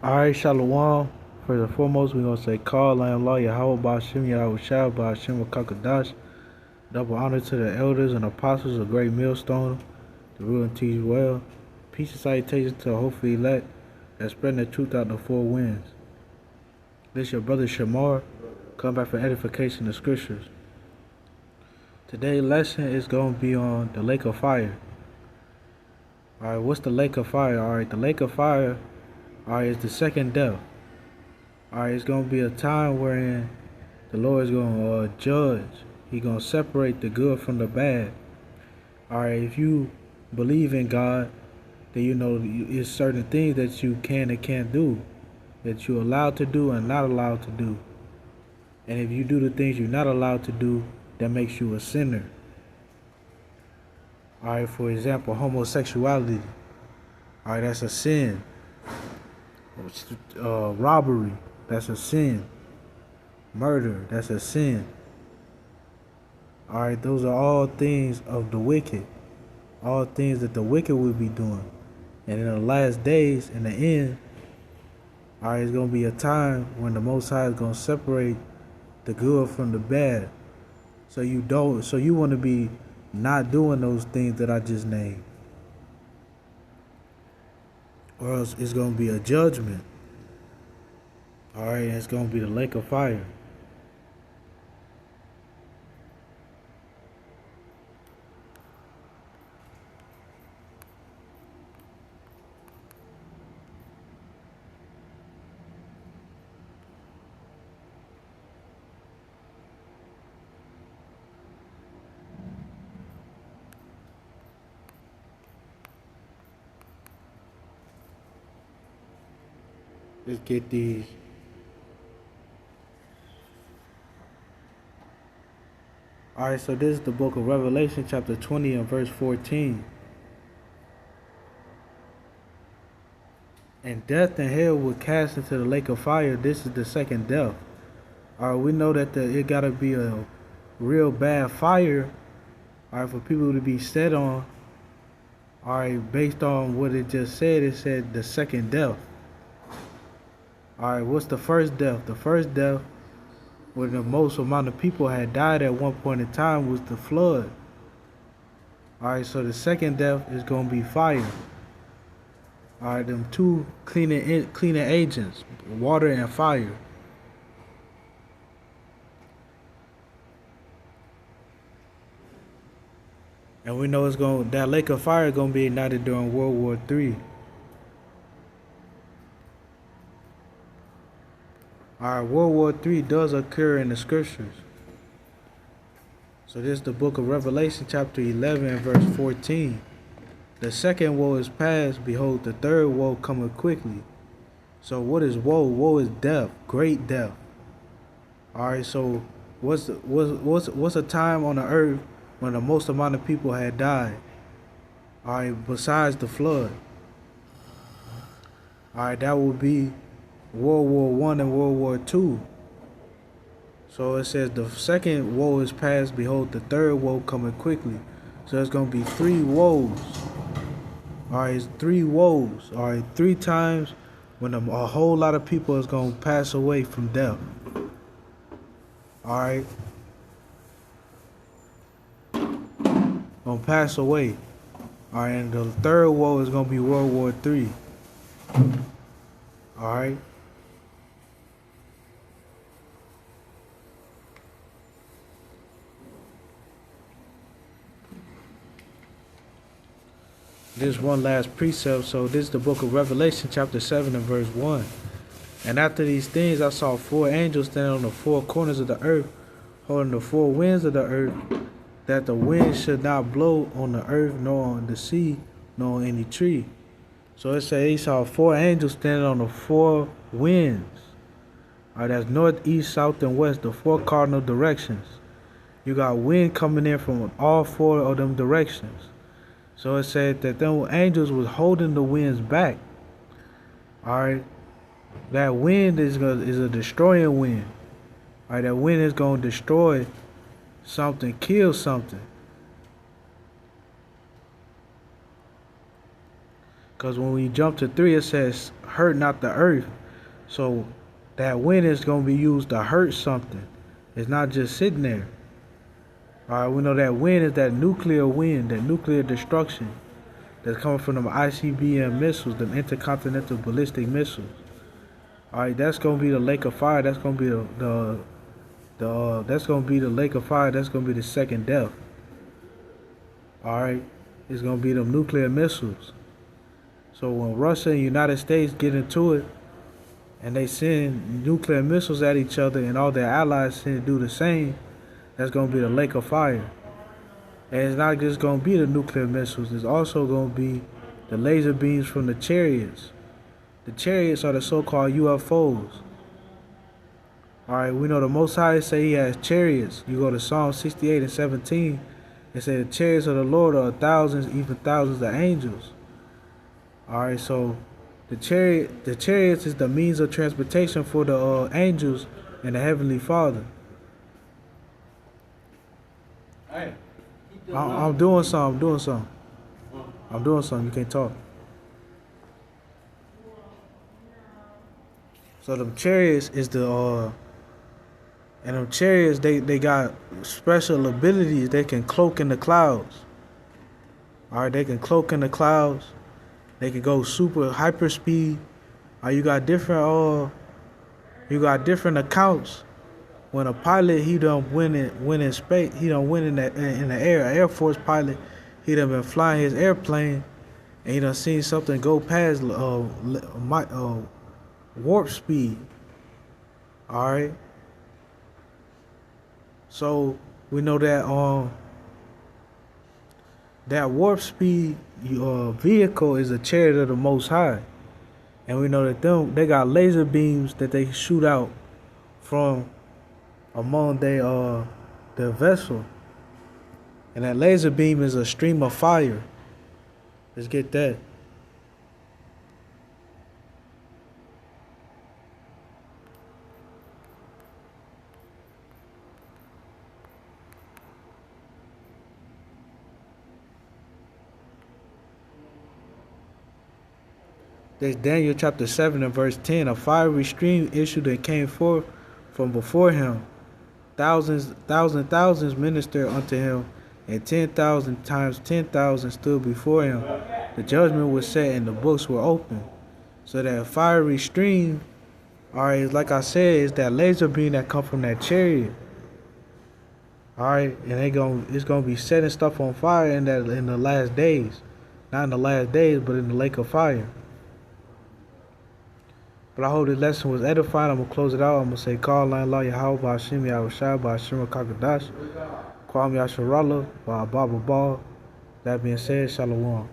Alright, Shalom. First and foremost, we're going to say, Call, I am Law, Yahweh Ba'Shem, Yahweh Shah, Ba'Shem, Kakadash. Double honor to the elders and apostles of Great Millstone, the rule and teach well. Peace and salutations to the hopeful elect that's spreading the truth out the four winds. This your brother Shamar, come back for edification of scriptures. Today's lesson is going to be on the lake of fire. Alright, what's the lake of fire? Alright, the lake of fire, is the second death. Alright, it's going to be a time wherein the Lord is going to judge. He's going to separate the good from the bad. Alright, if you believe in God, then you know it's certain things that you can and can't do, that you're allowed to do and not allowed to do. And if you do the things you're not allowed to do, that makes you a sinner. Alright, for example, homosexuality. Alright, that's a sin. Robbery, that's a sin. Murder, that's a sin. Alright, those are all things of the wicked. All things that the wicked will be doing. And in the last days, in the end, alright, it's going to be a time when the Most High is going to separate the good from the bad. So you want to be not doing those things that I just named. Or else it's going to be a judgment. Alright, it's going to be the lake of fire. Let's get these. Alright, so this is the book of Revelation, chapter 20 and verse 14. And death and hell were cast into the lake of fire. This is the second death. Alright, we know that it gotta be a real bad fire, alright, for people to be set on. Alright, based on what it just said, it said the second death. Alright, what's the first death? The first death, where the most amount of people had died at one point in time, was the flood. Alright, so the second death is going to be fire. Alright, them two cleaning agents, water and fire. And we know that lake of fire is going to be ignited during World War III. Alright, World War III does occur in the scriptures. So this is the book of Revelation, chapter 11 and verse 14. The second woe is past, behold, the third woe cometh quickly. So what is woe? Woe is death, great death. Alright, so what's a time on the earth when the most amount of people had died? Alright, besides the flood. Alright, that would be World War I and World War II. So it says the second woe is past, behold, the third woe coming quickly. So it's going to be three woes. Alright, it's three woes. Alright, 3 times when a whole lot of people is going to pass away from death. Alright. Going to pass away. Alright, and the third woe is going to be World War III. Alright. This one last precept. So this is the book of Revelation, chapter 7 and verse 1. And after these things I saw 4 angels standing on the 4 corners of the earth, holding the 4 winds of the earth, that the wind should not blow on the earth, nor on the sea, nor on any tree. So it says he saw 4 angels standing on the 4 winds. Alright, that's north, east, south, and west, the 4 cardinal directions. You got wind coming in from all 4 of them directions. So it said that them angels was holding the winds back. Alright. That wind is a destroying wind. Alright, that wind is going to destroy something, kill something. Because when we jump to 3, it says, hurt not the earth. So that wind is gonna be used to hurt something. It's not just sitting there. All right, we know that wind is that nuclear wind, that nuclear destruction that's coming from them ICBM missiles, them intercontinental ballistic missiles. All right, that's gonna be the lake of fire. That's gonna be that's gonna be the lake of fire. That's gonna be the second death. All right, it's gonna be them nuclear missiles. So when Russia and United States get into it, and they send nuclear missiles at each other, and all their allies send to do the same, that's gonna be the lake of fire. And it's not just gonna be the nuclear missiles. It's also gonna be the laser beams from the chariots. The chariots are the so-called UFOs. All right, we know the Most High say He has chariots. You go to Psalm 68 and 17. It says the chariots of the Lord are thousands, even thousands of angels. All right, so the chariots is the means of transportation for the angels and the Heavenly Father. Hey, I'm doing something. You can't talk. So them chariots is and them chariots they got special abilities. They can cloak in the clouds. All right, they can cloak in the clouds. They can go super hyper speed. You got different accounts. When a pilot he done win in space, he done win in the air. An Air Force pilot, he done been flying his airplane, and he done seen something go past warp speed. All right. So we know that that warp speed vehicle is a chariot of the Most High, and we know that they got laser beams that they shoot out from among their vessel, and that laser beam is a stream of fire. Let's get that. There's Daniel chapter 7 and verse 10. A fiery stream issued and came forth from before him. Thousands ministered unto him, and 10,000 times 10,000 stood before him. The judgment was set and the books were opened. So that fiery stream, alright, like I said, is that laser beam that come from that chariot. Alright, and it's gonna be setting stuff on fire in the last days. Not in the last days, but in the lake of fire. But I hope this lesson was edifying. I'm going to close it out. I'm going to say, Call line law Yahweh Ba'Hashem Yahushua Ba'Hashem Kakadash. Kwame Yasharallah Ba'Ababa Ball. That being said, Shalom.